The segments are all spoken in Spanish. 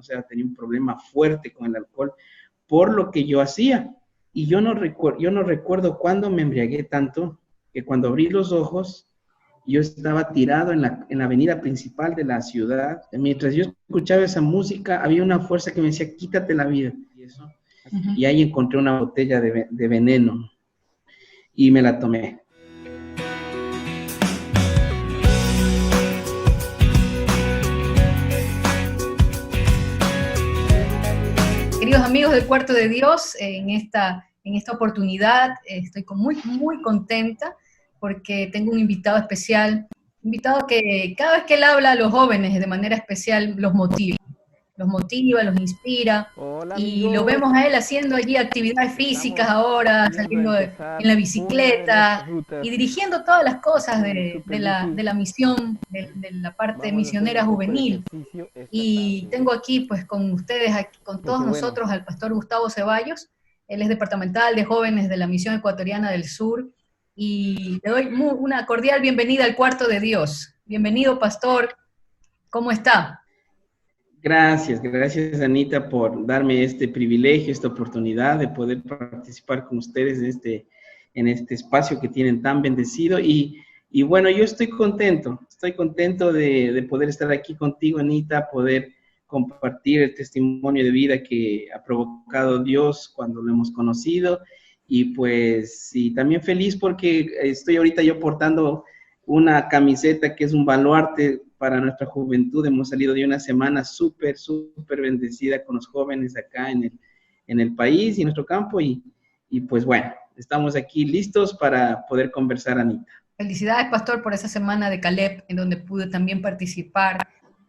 o sea, tenía un problema fuerte con el alcohol por lo que yo hacía. Y yo no recuerdo cuándo me embriagué tanto, que cuando abrí los ojos, yo estaba tirado en la avenida principal de la ciudad. Mientras yo escuchaba esa música, había una fuerza que me decía, quítate la vida. Y ahí encontré una botella de veneno y me la tomé. Queridos amigos del Cuarto de Dios, en esta oportunidad estoy muy contenta porque tengo un invitado especial, invitado que cada vez que él habla a los jóvenes de manera especial los motiva, los inspira. Hola, y amigos. Lo vemos a él haciendo allí actividades físicas ahora, saliendo en la bicicleta y dirigiendo todas las cosas de la misión, de la parte misionera juvenil. Y tengo aquí pues con ustedes, con todos nosotros, al pastor Gustavo Ceballos. Él es departamental de jóvenes de la Misión Ecuatoriana del Sur, y le doy una cordial bienvenida al Cuarto de Dios. Bienvenido, pastor. ¿Cómo está? Gracias, Anita, por darme este privilegio, esta oportunidad de poder participar con ustedes en este espacio que tienen tan bendecido. Y bueno, yo estoy contento de poder estar aquí contigo, Anita, poder compartir el testimonio de vida que ha provocado Dios cuando lo hemos conocido. Y pues, sí, también feliz porque estoy ahorita yo portando una camiseta que es un baluarte para nuestra juventud. Hemos salido de una semana súper bendecida con los jóvenes acá en el país y en nuestro campo. Y pues bueno, estamos aquí listos para poder conversar, Anita. Felicidades, pastor, por esa semana de Caleb, en donde pude también participar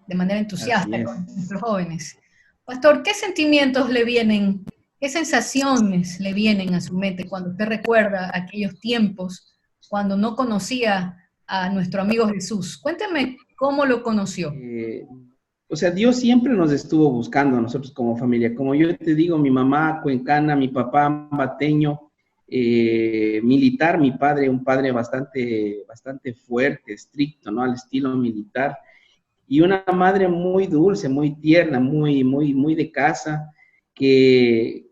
de manera entusiasta con nuestros jóvenes. Pastor, ¿qué sentimientos le vienen, qué sensaciones le vienen a su mente cuando usted recuerda aquellos tiempos cuando no conocía a nuestro amigo Jesús? Cuénteme cómo lo conoció. O sea, Dios siempre nos estuvo buscando a nosotros como familia. Como yo te digo, mi mamá cuencana, mi papá ambateño, militar, mi padre, un padre bastante fuerte, estricto, ¿no? Al estilo militar. Y una madre muy dulce, muy tierna, muy de casa, que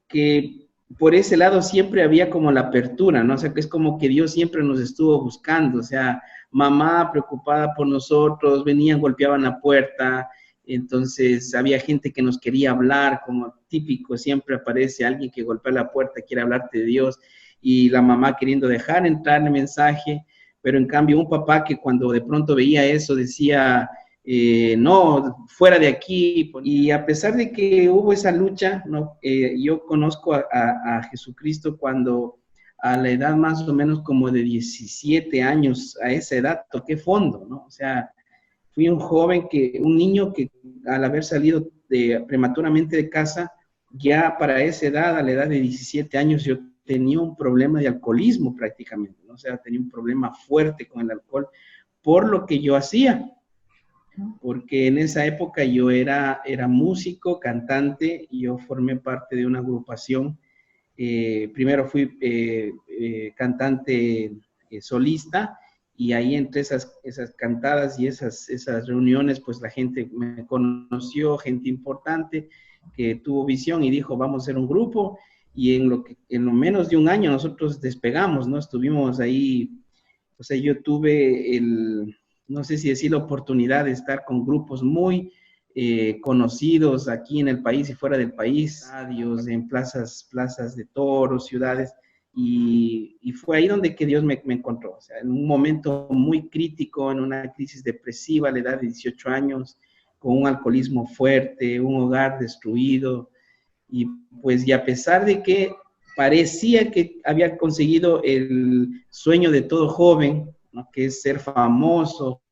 por ese lado siempre había como la apertura, ¿no? O sea, que es como que Dios siempre nos estuvo buscando, o sea, mamá preocupada por nosotros, venían, golpeaban la puerta, entonces había gente que nos quería hablar, como típico, siempre aparece alguien que golpea la puerta, quiere hablarte de Dios, y la mamá queriendo dejar entrar el mensaje, pero en cambio un papá que cuando de pronto veía eso decía, no, fuera de aquí. Y a pesar de que hubo esa lucha, ¿no? Yo conozco a Jesucristo cuando a la edad más o menos como de 17 años, a esa edad toqué fondo, ¿no? O sea, fui un niño que al haber salido prematuramente de casa, ya para esa edad, a la edad de 17 años, yo tenía un problema de alcoholismo prácticamente, ¿no? O sea, tenía un problema fuerte con el alcohol por lo que yo hacía. Porque en esa época yo era músico, cantante, y yo formé parte de una agrupación. Primero fui cantante solista, y ahí entre esas cantadas y esas reuniones, pues la gente me conoció, gente importante que tuvo visión y dijo, vamos a hacer un grupo, y en lo menos de un año nosotros despegamos, ¿no? Estuvimos ahí, o sea, yo tuve no sé si decir la oportunidad de estar con grupos muy conocidos aquí en el país y fuera del país, estadios, en plazas de toros, ciudades, y fue ahí donde que Dios me encontró, o sea, en un momento muy crítico, en una crisis depresiva a la edad de 18 años, con un alcoholismo fuerte, un hogar destruido, y pues, y a pesar de que parecía que había conseguido el sueño de todo joven, ¿no? Que es ser famoso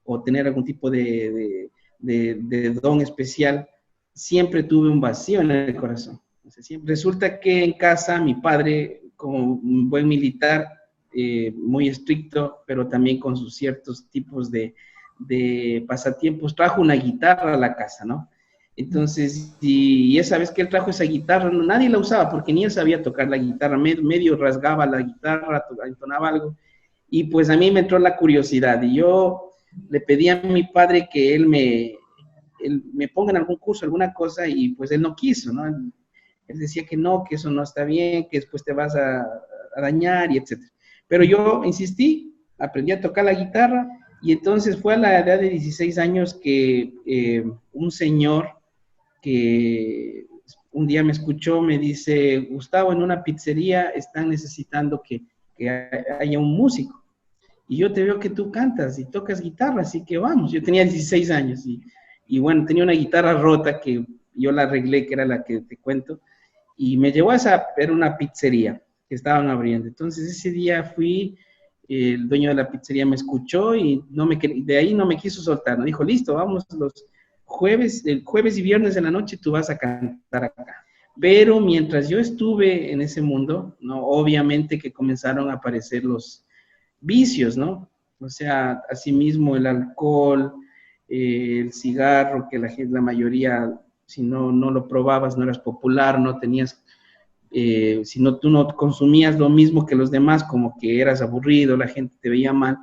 o tener algún tipo de don especial, siempre tuve un vacío en el corazón. Entonces, resulta que en casa mi padre, como un buen militar, muy estricto, pero también con sus ciertos tipos de pasatiempos, trajo una guitarra a la casa, ¿no? Entonces, y esa vez que él trajo esa guitarra, nadie la usaba porque ni él sabía tocar la guitarra, medio rasgaba la guitarra, entonaba algo. Y pues a mí me entró la curiosidad y yo le pedí a mi padre que él él me ponga en algún curso, alguna cosa, y pues él no quiso, ¿no? Él decía que no, que eso no está bien, que después te vas a dañar y etcétera. Pero yo insistí, aprendí a tocar la guitarra y entonces fue a la edad de 16 años que un señor que un día me escuchó, me dice, Gustavo, en una pizzería están necesitando que haya un músico. Y yo te veo que tú cantas y tocas guitarra, así que vamos. Yo tenía 16 años y bueno, tenía una guitarra rota que yo la arreglé, que era la que te cuento, y me llevó a esa, era una pizzería que estaban abriendo. Entonces ese día fui, el dueño de la pizzería me escuchó y de ahí no me quiso soltar. Me dijo, listo, vamos los el jueves y viernes en la noche tú vas a cantar acá. Pero mientras yo estuve en ese mundo, ¿no? Obviamente que comenzaron a aparecer los vicios, ¿no? O sea, asimismo el alcohol, el cigarro, que la mayoría, si no lo probabas, no eras popular, no tenías, si no, tú no consumías lo mismo que los demás, como que eras aburrido, la gente te veía mal.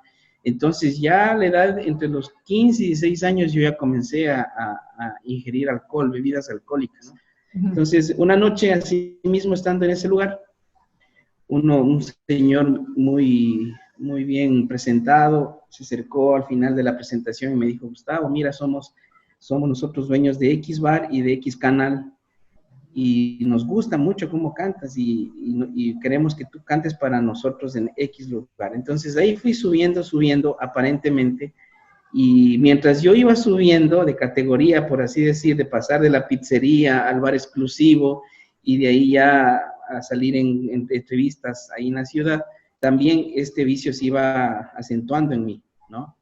Entonces ya a la edad, entre los 15 y 16 años, yo ya comencé a ingerir alcohol, bebidas alcohólicas. Entonces, una noche, así mismo estando en ese lugar, un señor muy bien presentado se acercó al final de la presentación y me dijo, Gustavo, mira, somos nosotros dueños de X Bar y de X Canal y nos gusta mucho cómo cantas y queremos que tú cantes para nosotros en X lugar. Entonces ahí fui subiendo aparentemente, y mientras yo iba subiendo de categoría, por así decir, de pasar de la pizzería al bar exclusivo y de ahí ya a salir en entrevistas ahí en la ciudad, también este vicio se iba acentuando en mí, ¿no?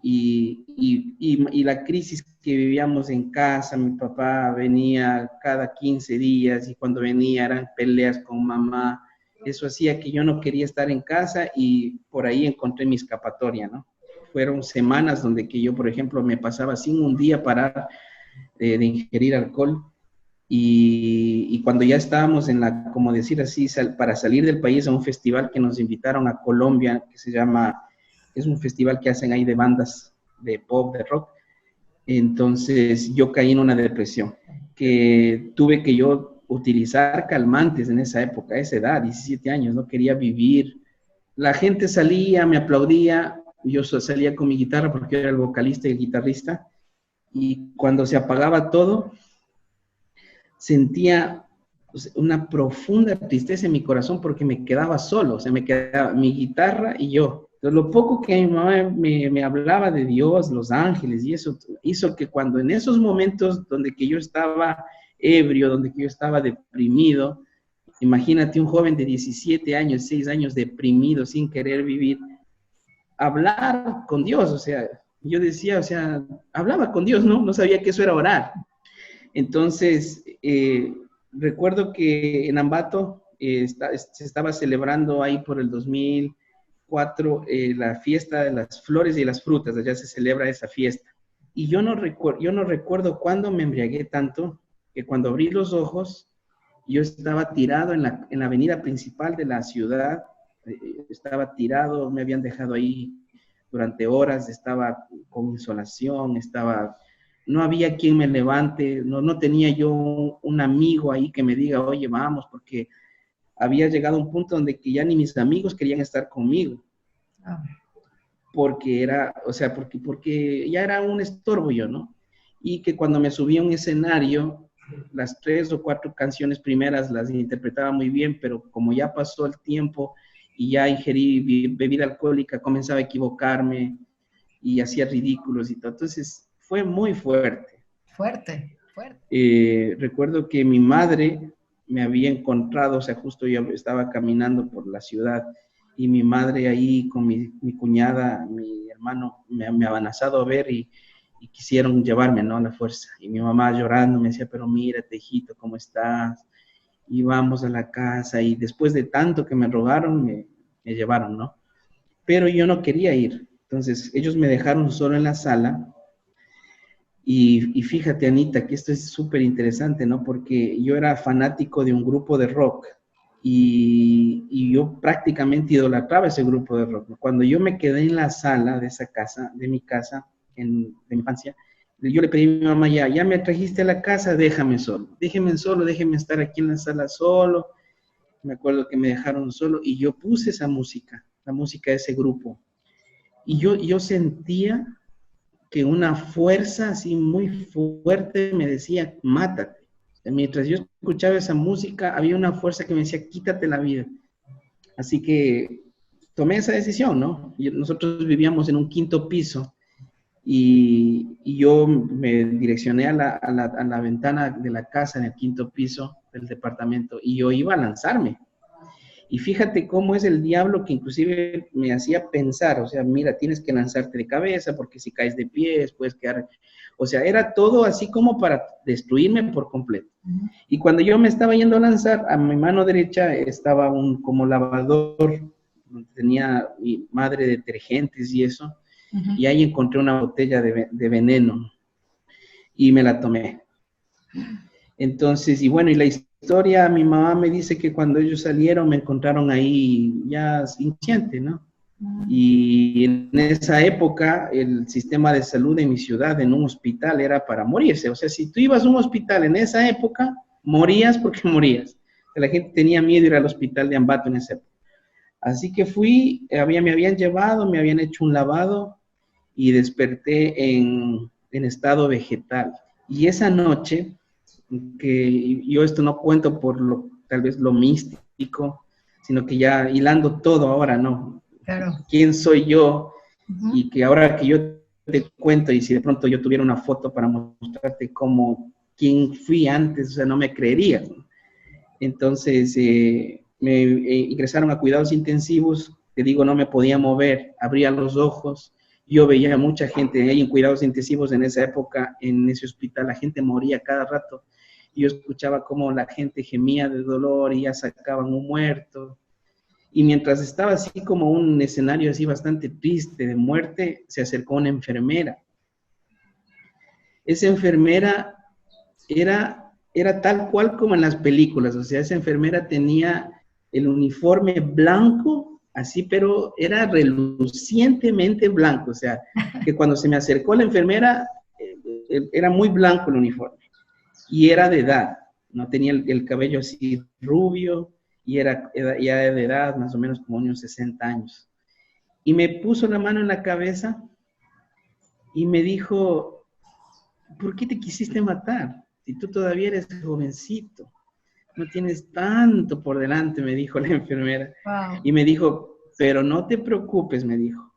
Y la crisis que vivíamos en casa, mi papá venía cada 15 días y cuando venía eran peleas con mamá, eso hacía que yo no quería estar en casa y por ahí encontré mi escapatoria, ¿no? Fueron semanas donde que yo, por ejemplo, me pasaba sin un día parar de ingerir alcohol y cuando ya estábamos en la, como decir así, para salir del país a un festival que nos invitaron a Colombia, que se llama, es un festival que hacen ahí de bandas de pop, de rock, entonces yo caí en una depresión, que tuve que yo utilizar calmantes en esa época, a esa edad, 17 años, no quería vivir. La gente salía, me aplaudía, yo salía con mi guitarra porque yo era el vocalista y el guitarrista, y cuando se apagaba todo, sentía una profunda tristeza en mi corazón porque me quedaba solo, o sea, me quedaba mi guitarra y yo. Entonces, lo poco que mi mamá me hablaba de Dios, los ángeles, y eso hizo que cuando en esos momentos donde que yo estaba ebrio, donde que yo estaba deprimido, imagínate un joven de 17 años, 6 años deprimido, sin querer vivir, hablar con Dios, o sea, yo decía, o sea, hablaba con Dios, ¿no? No sabía que eso era orar. Entonces, recuerdo que en Ambato se estaba celebrando ahí por el 2004 la fiesta de las flores y las frutas, allá se celebra esa fiesta. Y yo no recuerdo cuándo me embriagué tanto, que cuando abrí los ojos, yo estaba tirado en la avenida principal de la ciudad, estaba tirado, me habían dejado ahí durante horas, estaba con insolación, no había quien me levante, no tenía yo un amigo ahí que me diga, oye, vamos, porque había llegado a un punto donde que ya ni mis amigos querían estar conmigo. Porque porque ya era un estorbo yo, ¿no? Y que cuando me subí a un escenario, las 3 o 4 canciones primeras las interpretaba muy bien, pero como ya pasó el tiempo y ya ingerí bebida alcohólica, comenzaba a equivocarme y hacía ridículos y todo. Entonces, fue muy fuerte. Fuerte. Recuerdo que mi madre me había encontrado, o sea, justo yo estaba caminando por la ciudad y mi madre ahí con mi cuñada, mi hermano, me amenazado a ver y quisieron llevarme, ¿no? A la fuerza. Y mi mamá llorando me decía, pero mírate, hijito, ¿cómo estás? Y vamos a la casa y después de tanto que me rogaron, me llevaron, ¿no? Pero yo no quería ir. Entonces, ellos me dejaron solo en la sala. Y fíjate, Anita, que esto es súper interesante, ¿no? Porque yo era fanático de un grupo de rock y yo prácticamente idolatraba ese grupo de rock. Cuando yo me quedé en la sala de esa casa, de mi casa, de mi infancia, yo le pedí a mi mamá, ya me trajiste a la casa, déjame solo, déjeme estar aquí en la sala solo. Me acuerdo que me dejaron solo y yo puse esa música, la música de ese grupo. Y yo sentía que una fuerza así muy fuerte me decía, mátate. Mientras yo escuchaba esa música, había una fuerza que me decía, quítate la vida. Así que tomé esa decisión, ¿no? Nosotros vivíamos en un 5º piso y yo me direccioné a la ventana de la casa en el 5º piso del departamento y yo iba a lanzarme. Y fíjate cómo es el diablo que inclusive me hacía pensar, o sea, mira, tienes que lanzarte de cabeza porque si caes de pies puedes quedar, o sea, era todo así como para destruirme por completo. Y cuando yo me estaba yendo a lanzar, a mi mano derecha estaba un como lavador, donde tenía mi madre detergentes y eso, y ahí encontré una botella de veneno y me la tomé. Entonces, y bueno, y la historia, mi mamá me dice que cuando ellos salieron me encontraron ahí ya inconsciente, ¿no? Y en esa época el sistema de salud de mi ciudad en un hospital era para morirse. O sea, si tú ibas a un hospital en esa época, morías porque morías. La gente tenía miedo de ir al hospital de Ambato en esa época. Así que fui, me habían llevado, me habían hecho un lavado y desperté en estado vegetal. Y esa noche, que yo esto no cuento por tal vez lo místico, sino que ya hilando todo ahora, ¿no? Claro. ¿Quién soy yo? Y que ahora que yo te cuento, y si de pronto yo tuviera una foto para mostrarte quién fui antes, o sea, no me creerías, ¿no? Entonces, me ingresaron a cuidados intensivos, te digo, no me podía mover, abría los ojos, yo veía a mucha gente ahí en cuidados intensivos en esa época, en ese hospital, la gente moría cada rato, y yo escuchaba cómo la gente gemía de dolor y ya sacaban un muerto. Y mientras estaba así como un escenario así bastante triste de muerte, se acercó una enfermera. Esa enfermera era tal cual como en las películas, o sea, esa enfermera tenía el uniforme blanco, así, pero era relucientemente blanco, o sea, que cuando se me acercó la enfermera, era muy blanco el uniforme, y era de edad, no tenía el cabello así rubio, y era ya de edad, más o menos como unos 60 años. Y me puso la mano en la cabeza y me dijo, ¿por qué te quisiste matar? Si tú todavía eres jovencito, no tienes tanto por delante, me dijo la enfermera. Wow. Y me dijo, pero no te preocupes, me dijo,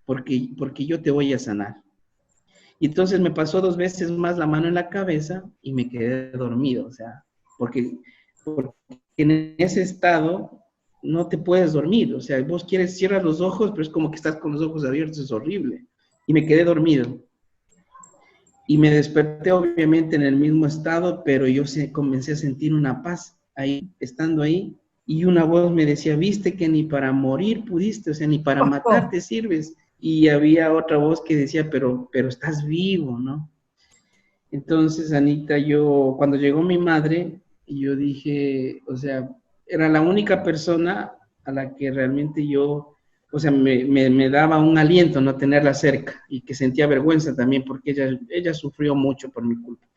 porque yo te voy a sanar. Y entonces me pasó 2 veces más la mano en la cabeza y me quedé dormido, o sea, porque en ese estado no te puedes dormir, o sea, vos cierras los ojos, pero es como que estás con los ojos abiertos, es horrible. Y me quedé dormido. Y me desperté obviamente en el mismo estado, pero yo comencé a sentir una paz ahí, estando ahí, y una voz me decía, viste que ni para morir pudiste, o sea, ni para matar te sirves. Y había otra voz que decía, pero estás vivo, ¿no? Entonces, Anita, cuando llegó mi madre, yo dije, o sea, era la única persona a la que realmente yo, o sea, me daba un aliento no tenerla cerca y que sentía vergüenza también porque ella sufrió mucho por mi culpa.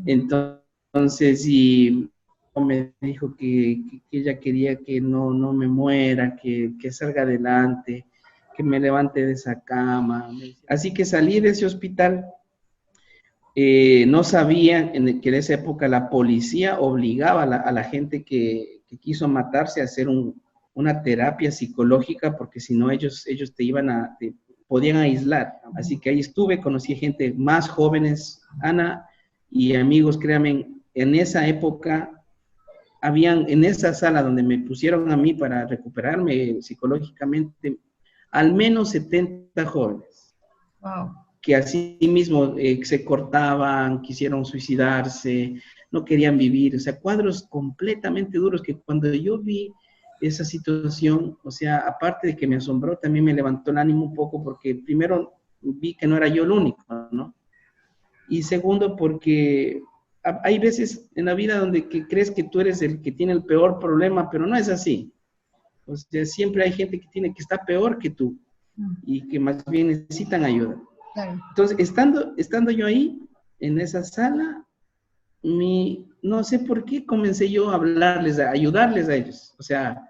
Entonces, y me dijo que ella quería que no me muera, que salga adelante, que me levante de esa cama. Así que salí de ese hospital. No sabía que en esa época la policía obligaba a la gente que quiso matarse a hacer una terapia psicológica, porque si no ellos te podían aislar. Así que ahí estuve, conocí gente más jóvenes, Ana, y amigos, créanme, en esa época en esa sala donde me pusieron a mí para recuperarme psicológicamente, al menos 70 jóvenes. Wow. Que así mismo se cortaban, quisieron suicidarse, no querían vivir, o sea, cuadros completamente duros que cuando yo vi esa situación, o sea, aparte de que me asombró, también me levantó el ánimo un poco porque primero vi que no era yo el único, ¿no? Y segundo, porque hay veces en la vida donde crees que tú eres el que tiene el peor problema, pero no es así. O sea, siempre hay gente que está peor que tú y que más bien necesitan ayuda. Claro. Entonces, estando yo ahí, en esa sala, no sé por qué comencé yo a hablarles, a ayudarles a ellos, o sea,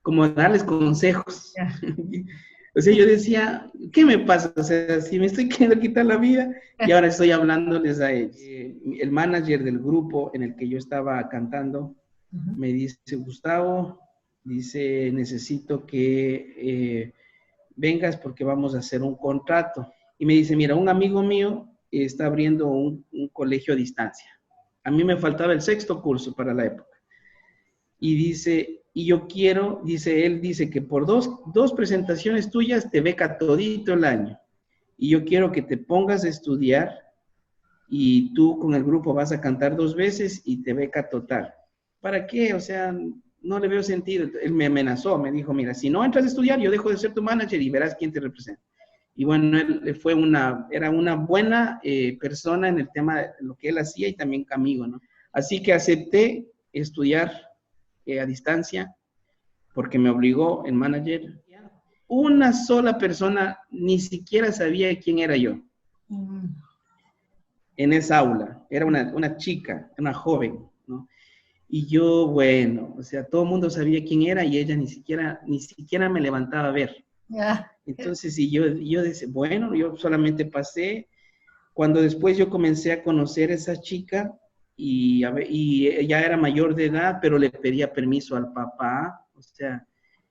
como a darles consejos. Ya. O sea, yo decía, ¿qué me pasa? O sea, si me estoy queriendo quitar la vida y ahora estoy hablándoles a ellos. El manager del grupo en el que yo estaba cantando me dice, Gustavo, dice, necesito que vengas porque vamos a hacer un contrato. Y me dice, mira, un amigo mío está abriendo un colegio a distancia. A mí me faltaba el 6º curso para la época. Y dice, y yo quiero, dice, él dice que por dos presentaciones tuyas te beca todito el año. Y yo quiero que te pongas a estudiar y tú con el grupo vas a cantar 2 veces y te beca total. ¿Para qué? O sea, no le veo sentido. Él me amenazó, me dijo, mira, si no entras a estudiar, yo dejo de ser tu manager y verás quién te representa. Y bueno, él era una buena persona en el tema de lo que él hacía y también amigo, ¿no? Así que acepté estudiar a distancia porque me obligó el manager. Una sola persona ni siquiera sabía quién era yo en esa aula. Era una chica, una joven, ¿no? Y yo, bueno, o sea, todo el mundo sabía quién era y ella ni siquiera me levantaba a ver. Ya. Entonces, y yo decía, bueno, yo solamente pasé. Cuando después yo comencé a conocer a esa chica y ella era mayor de edad, pero le pedía permiso al papá, o sea,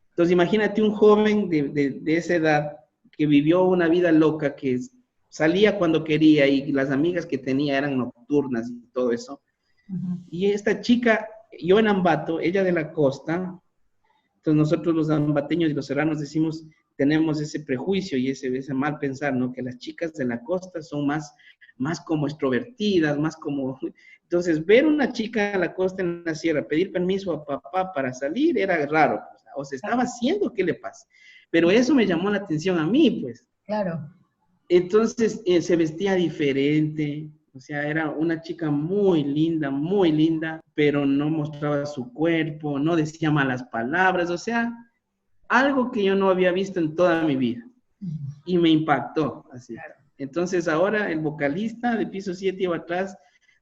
entonces imagínate un joven de esa edad que vivió una vida loca, que salía cuando quería y las amigas que tenía eran nocturnas y todo eso. Y esta chica, yo en Ambato, ella de la costa, entonces nosotros los ambateños y los serranos decimos, tenemos ese prejuicio y ese mal pensar, ¿no? Que las chicas de la costa son más como extrovertidas, más como... Entonces, ver una chica en la costa, en la sierra, pedir permiso a papá para salir era raro. O se estaba haciendo, ¿qué le pasa? Pero eso me llamó la atención a mí, pues. Claro. Entonces, se vestía diferente, o sea, era una chica muy linda, pero no mostraba su cuerpo, no decía malas palabras, o sea, algo que yo no había visto en toda mi vida. Y me impactó, así. Entonces, ahora el vocalista de Piso 7 iba atrás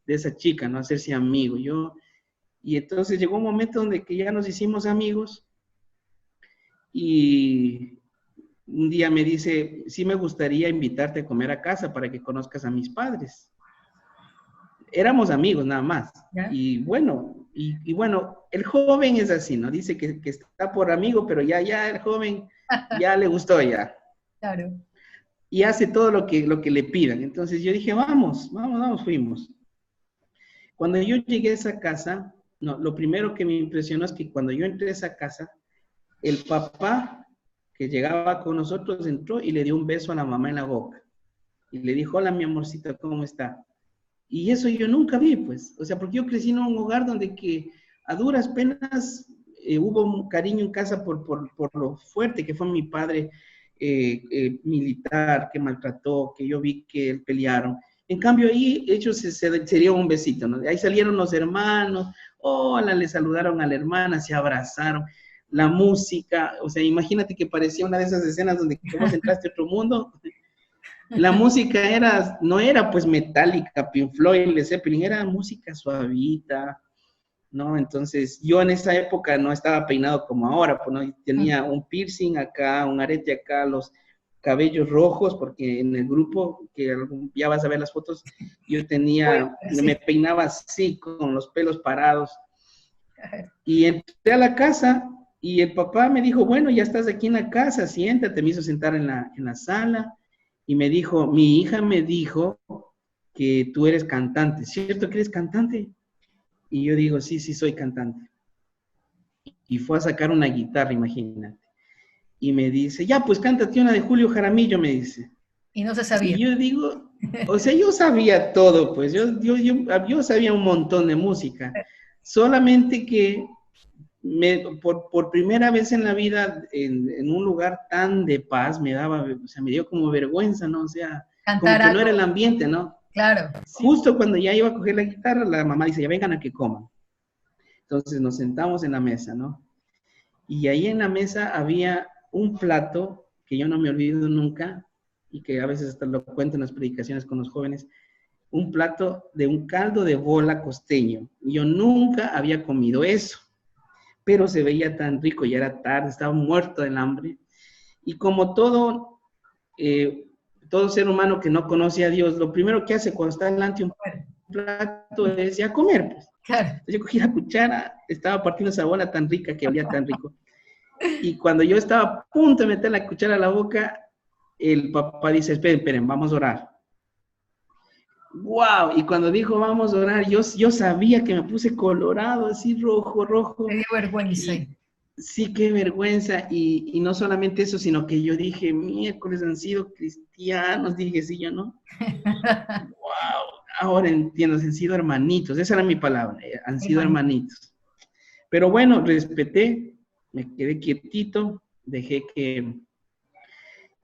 de esa chica, ¿no? Hacerse amigo. Y entonces llegó un momento donde que ya nos hicimos amigos y un día me dice, sí me gustaría invitarte a comer a casa para que conozcas a mis padres. Éramos amigos nada más. ¿Ya? Y bueno, el joven es así, ¿no? Dice que está por amigo, pero ya el joven ya le gustó ya. Claro. Y hace todo lo que le pidan. Entonces yo dije, vamos, fuimos. Cuando yo llegué a esa casa, no, lo primero que me impresionó es que cuando yo entré a esa casa, el papá que llegaba con nosotros entró y le dio un beso a la mamá en la boca. Y le dijo, hola mi amorcito, ¿cómo está? Y eso yo nunca vi, pues. O sea, porque yo crecí en un hogar donde que a duras penas hubo un cariño en casa por lo fuerte que fue mi padre militar, que maltrató, que yo vi que pelearon. En cambio ahí ellos se dio un besito, ¿no? Ahí salieron los hermanos, hola, le saludaron a la hermana, se abrazaron. La música, o sea, imagínate que parecía una de esas escenas donde vos entraste a otro mundo. La música no era pues metálica, Pink Floyd, Led Zeppelin, era música suavita, ¿no? Entonces, yo en esa época no estaba peinado como ahora, pues, ¿no? Tenía un piercing acá, un arete acá, los cabellos rojos, porque en el grupo, que ya vas a ver las fotos, yo me peinaba así, con los pelos parados. Y entré a la casa y el papá me dijo, bueno, ya estás aquí en la casa, siéntate, me hizo sentar en la sala. Y me dijo, mi hija me dijo que tú eres cantante, ¿cierto que eres cantante? Y yo digo, sí, soy cantante. Y fue a sacar una guitarra, imagínate. Y me dice, ya, pues cántate una de Julio Jaramillo, me dice. Y no se sabía. Y yo digo, o sea, yo sabía todo, pues, yo sabía un montón de música. Solamente que por primera vez en la vida, en un lugar tan de paz, me dio como vergüenza, ¿no? O sea, cantar como que no era el ambiente, ¿no? Claro. Justo cuando ya iba a coger la guitarra, la mamá dice, ya vengan a que coman. Entonces nos sentamos en la mesa, ¿no? Y ahí en la mesa había un plato que yo no me olvido nunca, y que a veces hasta lo cuento en las predicaciones con los jóvenes, un plato de un caldo de bola costeño. Yo nunca había comido eso, pero se veía tan rico, ya era tarde, estaba muerto del hambre. Y como todo ser humano que no conoce a Dios, lo primero que hace cuando está delante de un plato es ya comer, pues. Claro. Yo cogí la cuchara, estaba partiendo esa bola tan rica que olía tan rico. Y cuando yo estaba a punto de meter la cuchara a la boca, el papá dice, esperen, vamos a orar. ¡Wow! Y cuando dijo, vamos a orar, yo sabía que me puse colorado, así rojo. Me dio vergüenza. Sí, qué vergüenza. Y no solamente eso, sino que yo dije, miércoles han sido cristianos, dije, sí, yo no. ¡Wow! Ahora entiendo, han sido hermanitos, esa era mi palabra, han sido hermanitos. Pero bueno, respeté, me quedé quietito, dejé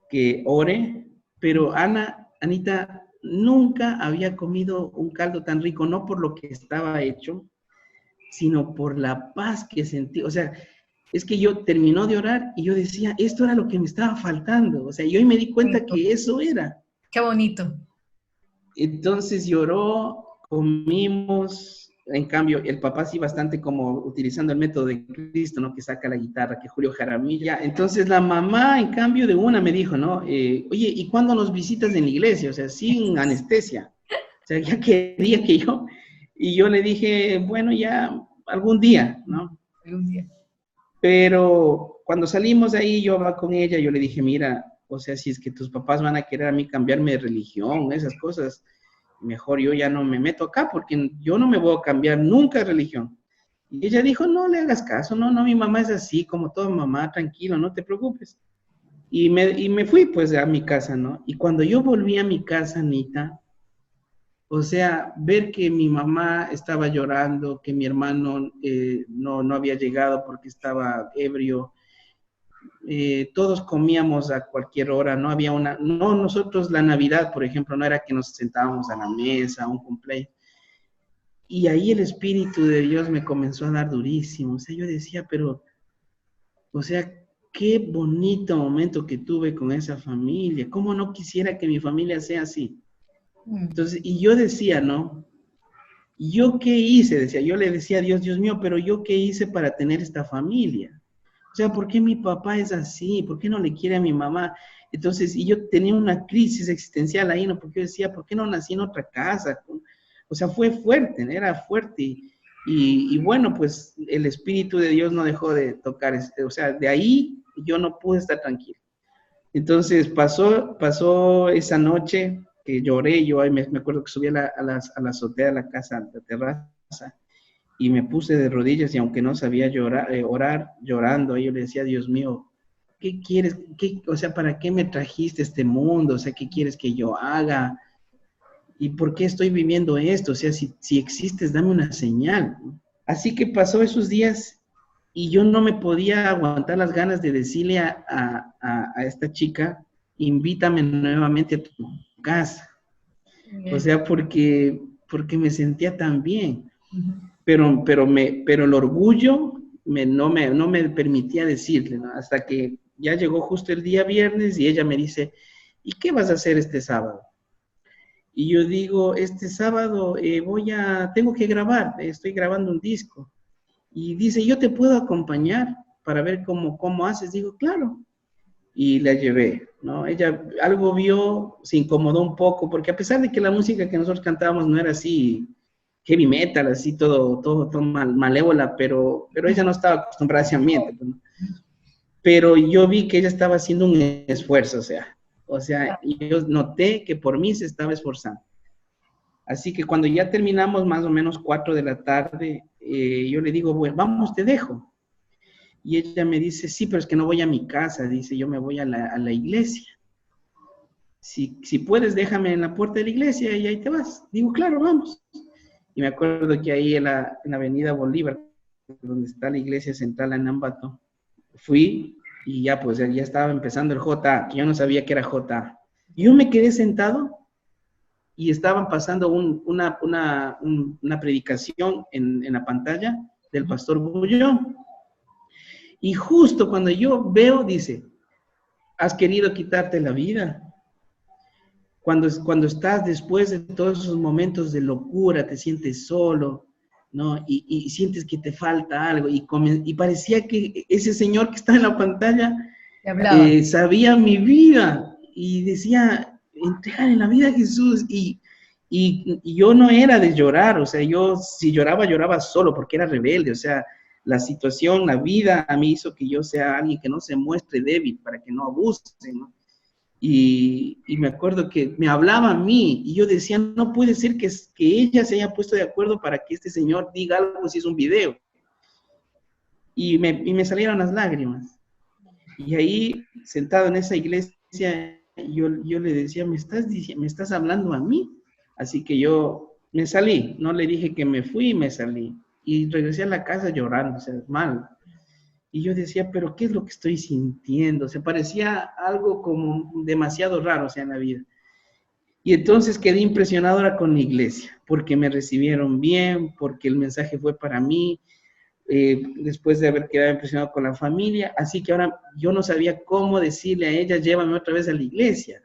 que ore, pero Anita nunca había comido un caldo tan rico, no por lo que estaba hecho, sino por la paz que sentí. O sea, es que yo terminó de orar y yo decía, esto era lo que me estaba faltando. O sea, yo me di cuenta que eso era. Qué bonito. Entonces lloró, comimos. En cambio, el papá sí bastante como utilizando el método de Cristo, ¿no? Que saca la guitarra, que Julio Jaramillo. Entonces la mamá, en cambio de una, me dijo, ¿no? Oye, ¿y cuándo nos visitas en la iglesia? O sea, sin anestesia. O sea, ya quería que yo... Y yo le dije, bueno, ya algún día, ¿no? Algún día. Pero cuando salimos de ahí, yo hablaba con ella, yo le dije, mira, o sea, si es que tus papás van a querer a mí cambiarme de religión, esas cosas, mejor yo ya no me meto acá, porque yo no me voy a cambiar nunca de religión. Y ella dijo, no le hagas caso, no, mi mamá es así, como toda mamá, tranquilo, no te preocupes. Y me fui, pues, a mi casa, ¿no? Y cuando yo volví a mi casa, Anita, o sea, ver que mi mamá estaba llorando, que mi hermano no había llegado porque estaba ebrio, todos comíamos a cualquier hora, no había nosotros la Navidad, por ejemplo, no era que nos sentábamos a la mesa, un cumpleaños, y ahí el Espíritu de Dios me comenzó a dar durísimo, o sea, yo decía, pero, o sea, qué bonito momento que tuve con esa familia, cómo no quisiera que mi familia sea así. Entonces, y yo decía, ¿no? ¿Yo qué hice? Decía, yo le decía a Dios, Dios mío, pero ¿yo qué hice para tener esta familia? O sea, ¿por qué mi papá es así? ¿Por qué no le quiere a mi mamá? Entonces, y yo tenía una crisis existencial ahí, ¿no? Porque yo decía, ¿por qué no nací en otra casa? O sea, fue fuerte, ¿no? Era fuerte. Y bueno, pues el Espíritu de Dios no dejó de tocar. O sea, de ahí yo no pude estar tranquilo. Entonces, pasó esa noche que lloré, yo me acuerdo que subí a la azotea de la casa, a la terraza, y me puse de rodillas y aunque no sabía orar, llorando, yo le decía, Dios mío, ¿qué quieres? O sea, ¿para qué me trajiste a este mundo? O sea, ¿qué quieres que yo haga? ¿Y por qué estoy viviendo esto? O sea, si existes, dame una señal. Así que pasó esos días y yo no me podía aguantar las ganas de decirle a esta chica, invítame nuevamente a tu casa. O sea, porque me sentía tan bien. Pero el orgullo no me permitía decirle, ¿no? Hasta que ya llegó justo el día viernes y ella me dice, ¿y qué vas a hacer este sábado? Y yo digo, este sábado tengo que grabar, estoy grabando un disco. Y dice, ¿yo te puedo acompañar para ver cómo haces? Digo, claro. Y la llevé, ¿no? Ella algo vio, se incomodó un poco, porque a pesar de que la música que nosotros cantábamos no era así heavy metal, así todo malévola, pero ella no estaba acostumbrada a ese ambiente, ¿no? Pero yo vi que ella estaba haciendo un esfuerzo, o sea, yo noté que por mí se estaba esforzando. Así que cuando ya terminamos más o menos 4 de la tarde, yo le digo, bueno, vamos, te dejo. Y ella me dice, sí, pero es que no voy a mi casa, dice, yo me voy a la iglesia. Si puedes, déjame en la puerta de la iglesia y ahí te vas. Digo, claro, vamos. Y me acuerdo que ahí en la avenida Bolívar, donde está la iglesia central en Ambato, fui y ya pues ya estaba empezando el JA, que yo no sabía que era JA. Yo me quedé sentado y estaban pasando una predicación en la pantalla del pastor Bullón. Y justo cuando yo veo, dice, has querido quitarte la vida. cuando estás después de todos esos momentos de locura, te sientes solo, ¿no? Y sientes que te falta algo, y parecía que ese señor que está en la pantalla sabía mi vida, y decía, entregarle la vida a Jesús, y yo no era de llorar, o sea, yo si lloraba, lloraba solo, porque era rebelde, o sea, la situación, la vida a mí hizo que yo sea alguien que no se muestre débil, para que no abuse, ¿no? Y me acuerdo que me hablaba a mí, y yo decía, no puede ser que ella se haya puesto de acuerdo para que este señor diga algo si es un video. Y me salieron las lágrimas. Y ahí, sentado en esa iglesia, yo le decía, ¿me estás hablando a mí? Así que yo me salí, no le dije que me fui y me salí. Y regresé a la casa llorando, o sea, mal. Y yo decía, pero ¿qué es lo que estoy sintiendo? Se parecía algo como demasiado raro, o sea, en la vida. Y entonces quedé impresionado ahora con la iglesia, porque me recibieron bien, porque el mensaje fue para mí, después de haber quedado impresionado con la familia. Así que ahora yo no sabía cómo decirle a ella, llévame otra vez a la iglesia.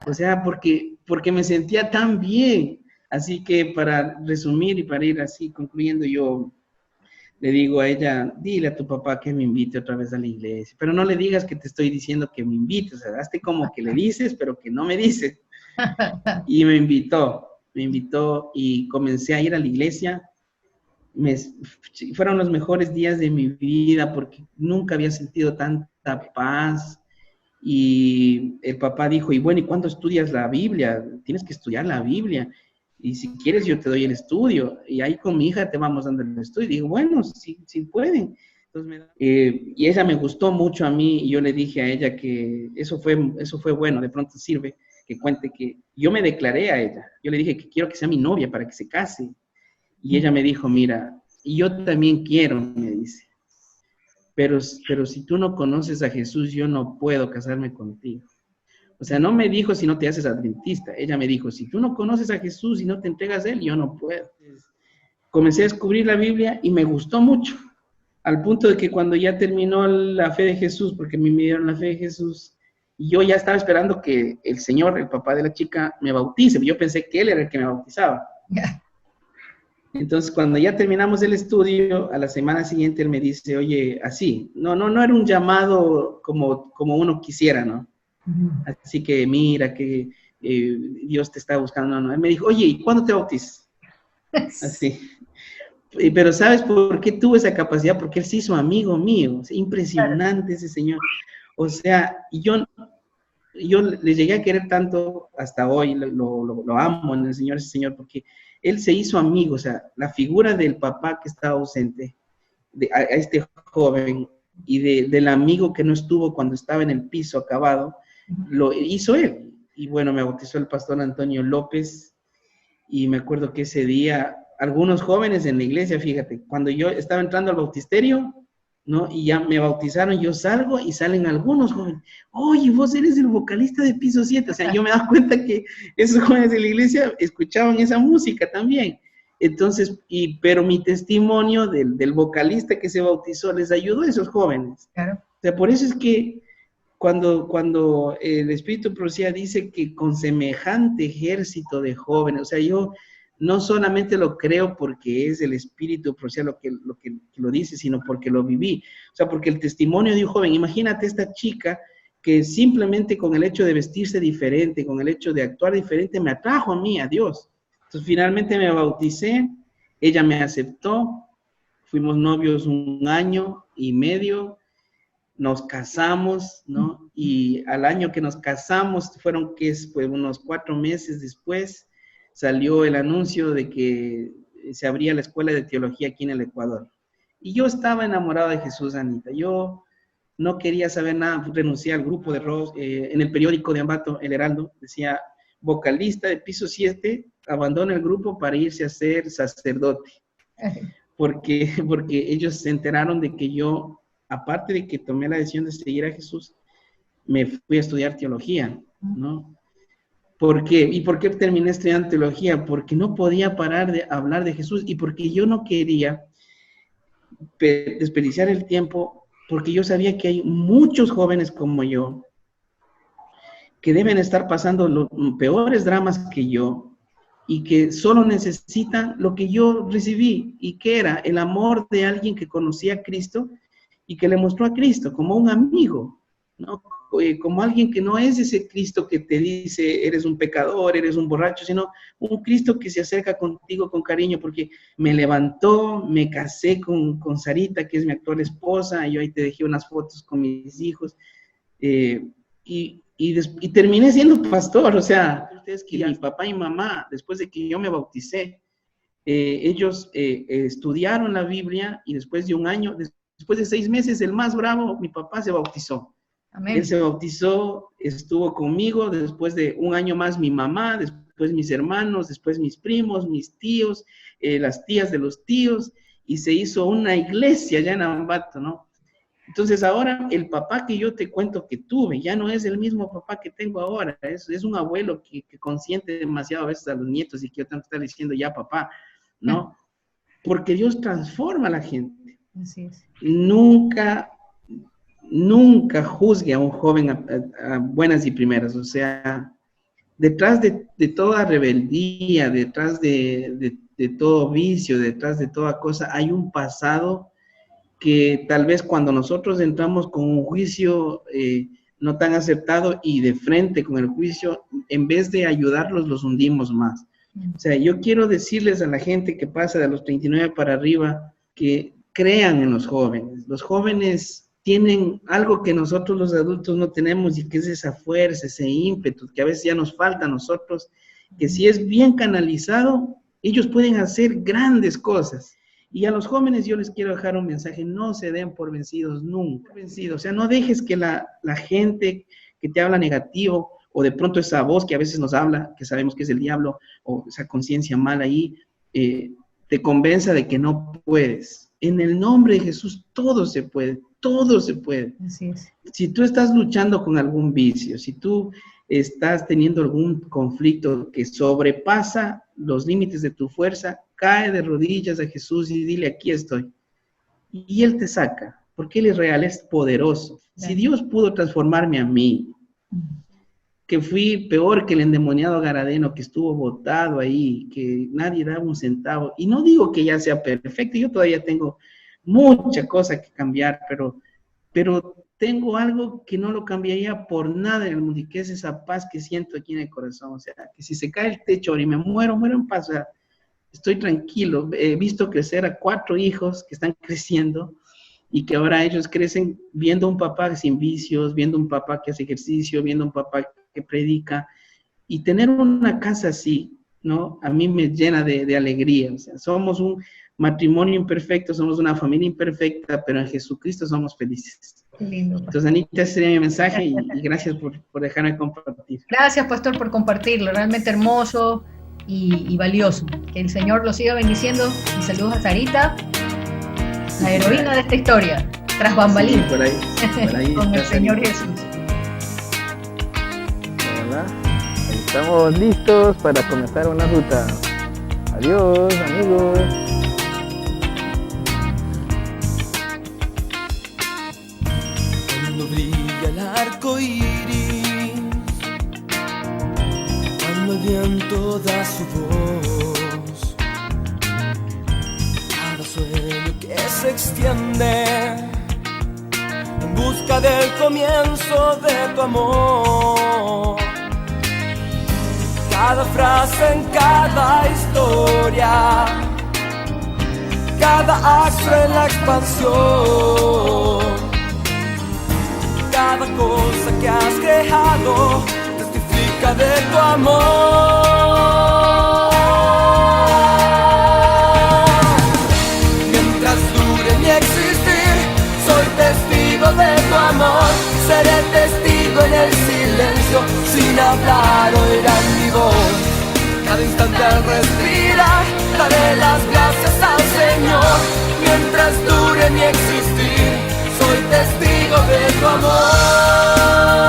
O sea, porque me sentía tan bien. Así que para resumir y para ir así concluyendo, yo le digo a ella, dile a tu papá que me invite otra vez a la iglesia, pero no le digas que te estoy diciendo que me invite, o sea, hazte como que le dices, pero que no me dices. Y me invitó y comencé a ir a la iglesia. Fueron los mejores días de mi vida porque nunca había sentido tanta paz. Y el papá dijo, y bueno, ¿y cuándo estudias la Biblia? Tienes que estudiar la Biblia. Y si quieres yo te doy el estudio, y ahí con mi hija te vamos dando el estudio. Y digo, bueno, si pueden. Entonces y ella me gustó mucho a mí, y yo le dije a ella que eso fue bueno, de pronto sirve que cuente que yo me declaré a ella. Yo le dije que quiero que sea mi novia para que se case. Y ella me dijo, mira, y yo también quiero, me dice, pero si tú no conoces a Jesús, yo no puedo casarme contigo. O sea, no me dijo si no te haces adventista. Ella me dijo, si tú no conoces a Jesús y no te entregas a Él, yo no puedo. Comencé a descubrir la Biblia y me gustó mucho, al punto de que cuando ya terminó la fe de Jesús, porque me dieron la fe de Jesús, yo ya estaba esperando que el Señor, el papá de la chica, me bautice. Yo pensé que Él era el que me bautizaba. Entonces, cuando ya terminamos el estudio, a la semana siguiente Él me dice, oye, así, no era un llamado como uno quisiera, ¿no? Así que mira que Dios te está buscando. No. Él me dijo, oye, ¿y cuándo te bautizas? Así. Pero ¿sabes por qué tuvo esa capacidad? Porque Él se hizo amigo mío. O sea, impresionante ese señor. O sea, yo le llegué a querer tanto hasta hoy, lo amo en el Señor, ese señor, porque Él se hizo amigo. O sea, la figura del papá que estaba ausente, a este joven, y del amigo que no estuvo cuando estaba en el piso acabado, lo hizo Él. Y bueno, me bautizó el pastor Antonio López, y me acuerdo que ese día, algunos jóvenes en la iglesia, fíjate, cuando yo estaba entrando al bautisterio, ¿no? Y ya me bautizaron, yo salgo y salen algunos jóvenes, oye, vos eres el vocalista de Piso 7, o sea, yo me daba cuenta que esos jóvenes de la iglesia escuchaban esa música también. Entonces, pero mi testimonio del vocalista que se bautizó les ayudó a esos jóvenes. Claro. O sea, por eso es que cuando el Espíritu de Profecía dice que con semejante ejército de jóvenes, o sea, yo no solamente lo creo porque es el Espíritu de Profecía lo que lo dice, sino porque lo viví. O sea, porque el testimonio de un joven, imagínate esta chica que simplemente con el hecho de vestirse diferente, con el hecho de actuar diferente, me atrajo a mí, a Dios. Entonces, finalmente me bauticé, ella me aceptó, fuimos novios 1 año y medio, nos casamos, ¿no? Y al año que nos casamos, fueron que pues, unos 4 meses después, salió el anuncio de que se abría la escuela de teología aquí en el Ecuador. Y yo estaba enamorado de Jesús, Anita. Yo no quería saber nada, renuncié al grupo de rock, en el periódico de Ambato, El Heraldo, decía, vocalista de Piso 7, abandona el grupo para irse a ser sacerdote. Porque ellos se enteraron de que yo, aparte de que tomé la decisión de seguir a Jesús, me fui a estudiar teología, ¿no? ¿Por qué? ¿Y por qué terminé estudiando teología? Porque no podía parar de hablar de Jesús y porque yo no quería desperdiciar el tiempo, porque yo sabía que hay muchos jóvenes como yo que deben estar pasando los peores dramas que yo y que solo necesitan lo que yo recibí, y que era el amor de alguien que conocía a Cristo y que le mostró a Cristo como un amigo, ¿no? Como alguien que no es ese Cristo que te dice eres un pecador, eres un borracho, sino un Cristo que se acerca contigo con cariño, porque me levantó, me casé con Sarita, que es mi actual esposa, yo ahí te dejé unas fotos con mis hijos, y terminé siendo pastor. O sea, ustedes, que mi papá y mamá, después de que yo me bauticé, ellos estudiaron la Biblia, y después de un año, después de 6 meses, el más bravo, mi papá se bautizó. Amén. Él se bautizó, estuvo conmigo, después de un año más mi mamá, después mis hermanos, después mis primos, mis tíos, las tías de los tíos, y se hizo una iglesia allá en Ambato, ¿no? Entonces ahora el papá que yo te cuento que tuve ya no es el mismo papá que tengo ahora, es un abuelo que consiente demasiado a veces a los nietos, y que yo tengo que estar diciendo ya papá, ¿no? Porque Dios transforma a la gente. Así es. Nunca juzgue a un joven a buenas y primeras. O sea, detrás de toda rebeldía, detrás de todo vicio, detrás de toda cosa, hay un pasado que tal vez cuando nosotros entramos con un juicio no tan acertado y de frente con el juicio, en vez de ayudarlos, los hundimos más. O sea, yo quiero decirles a la gente que pasa de los 39 para arriba, que crean en los jóvenes. Los jóvenes tienen algo que nosotros los adultos no tenemos, y que es esa fuerza, ese ímpetu, que a veces ya nos falta a nosotros, que si es bien canalizado, ellos pueden hacer grandes cosas. Y a los jóvenes yo les quiero dejar un mensaje: no se den por vencidos nunca. O sea, no dejes que la gente que te habla negativo, o de pronto esa voz que a veces nos habla, que sabemos que es el diablo, o esa conciencia mala ahí, te convenza de que no puedes. En el nombre de Jesús todo se puede, todo se puede. Así es. Si tú estás luchando con algún vicio, si tú estás teniendo algún conflicto que sobrepasa los límites de tu fuerza, cae de rodillas a Jesús y dile: aquí estoy. Y Él te saca, porque Él es real, es poderoso. Si Dios pudo transformarme a mí, que fui peor que el endemoniado Garadeno, que estuvo botado ahí, que nadie daba un centavo, y no digo que ya sea perfecto, yo todavía tengo mucha cosa que cambiar, pero tengo algo que no lo cambiaría por nada en el mundo, y que es esa paz que siento aquí en el corazón. O sea, que si se cae el techo ahora y me muero en paz. O sea, estoy tranquilo. He visto crecer a 4 hijos que están creciendo, y que ahora ellos crecen viendo un papá sin vicios, viendo un papá que hace ejercicio, viendo un papá que predica, y tener una casa así, ¿no? A mí me llena de alegría. O sea, somos un matrimonio imperfecto, somos una familia imperfecta, pero en Jesucristo somos felices. Qué lindo. Entonces, Anita, ese sería mi mensaje, y gracias por dejarme compartir. Gracias, pastor, por compartirlo, realmente hermoso y valioso. Que el Señor lo siga bendiciendo, y saludos a Sarita, la heroína de esta historia, tras bambalinas, sí, por ahí con el Señor Jesús. Hola, estamos listos para comenzar una ruta. Adiós, amigos. Cuando brilla el arco iris, cuando el viento da su voz, cada sueño que se extiende en busca del comienzo de tu amor, cada frase en cada historia, cada acto en la expansión, cada cosa que has creado testifica de tu amor. Mientras dure mi existir, soy testigo de tu amor. Seré testigo en el silencio, sin hablar oirán mi voz. Cada instante al respirar, daré las gracias al Señor. Mientras dure mi existir, soy testigo de tu amor.